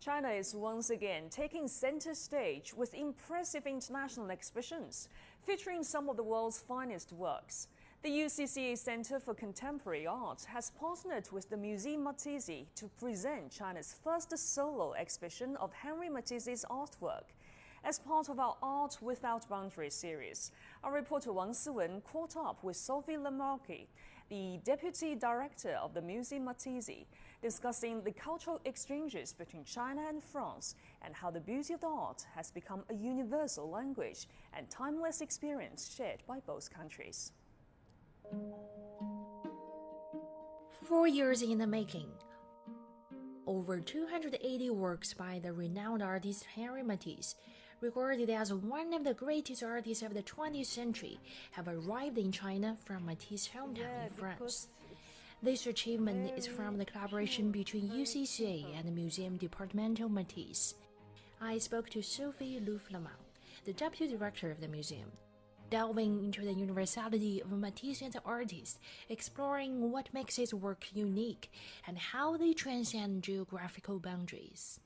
China is once again taking center stage with impressive international exhibitions featuring some of the world's finest works. The UCCA Center for Contemporary Art has partnered with the Musée Matisse to present China's first solo exhibition of Henri Matisse's artwork. As part of our Art Without Boundaries series, our reporter Wang Siwen caught up with Sophie Le Flamanc, the Deputy Director of the Musée Matisse, discussing the cultural exchanges between China and France and how the beauty of the art has become a universal language and timeless experience shared by both countries. 4 years in the making. Over 280 works by the renowned artist Henri Matisse, regarded as one of the greatest artists of the 20th century, have arrived in China from Matisse's hometown in France. This achievement is from the collaboration between UCCA and the Museum Departmental Matisse. I spoke to Sophie Le Flamanc, the Deputy Director of the museum, delving into the universality of Matisse as an artist, exploring what makes his work unique and how they transcend geographical boundaries.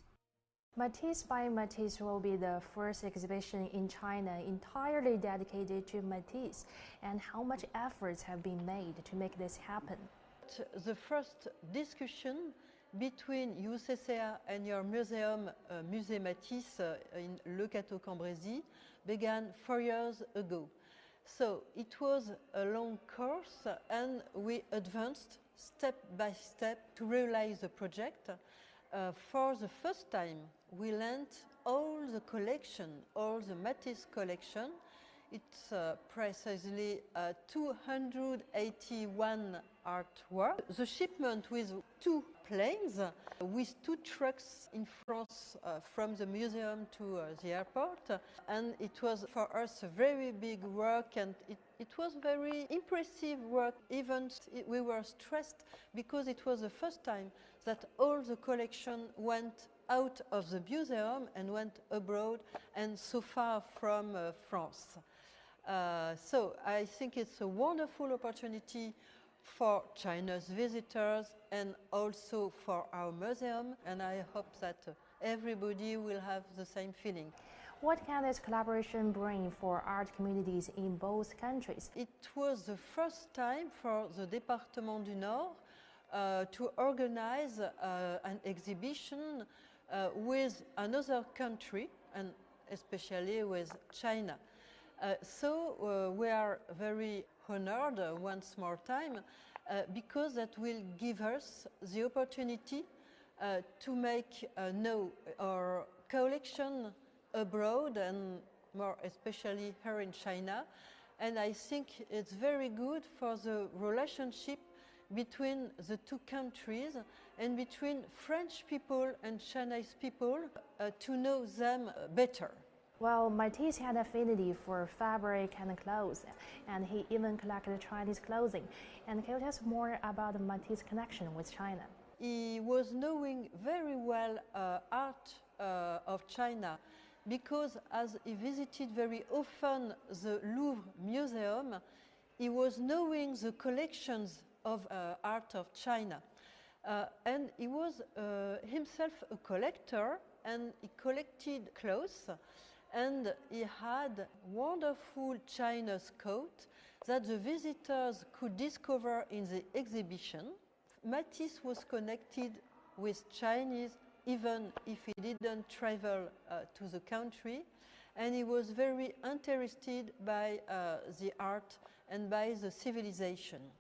Matisse by Matisse will be the first exhibition in China entirely dedicated to Matisse, and how much efforts have been made to make this happen. The first discussion between UCCA and your museum, Musée Matisse in Le Cateau-Cambrésis, began 4 years ago. So it was a long course, and we advanced step by step to realize the project. For the first time, we lent all the collection, all the Matisse collection. It's precisely 281 artworks. The shipment with 2 planes, with 2 trucks in France from the museum to the airport. And it was for us a very big work, and it was very impressive work. Even we were stressed because it was the first time that all the collection went out of the museum and went abroad and so far from France. So I think it's a wonderful opportunity for China's visitors and also for our museum, and I hope that everybody will have the same feeling. What can this collaboration bring for art communities in both countries? It was the first time for the Département du Nord to organize an exhibition with another country, and especially with China. So we are very honored once more time because that will give us the opportunity to make know our collection abroad, and more especially here in China. And I think it's very good for the relationship between the 2 countries and between French people and Chinese people to know them better. Well, Matisse had affinity for fabric and clothes, and he even collected Chinese clothing. And can you tell us more about Matisse's connection with China? He was knowing very well art of China, because as he visited very often the Louvre Museum, he was knowing the collections of art of China. And he was himself a collector, and he collected clothes. And he had wonderful Chinese coat that the visitors could discover in the exhibition. Matisse was connected with Chinese even if he didn't travel to the country, and he was very interested by the art and by the civilization.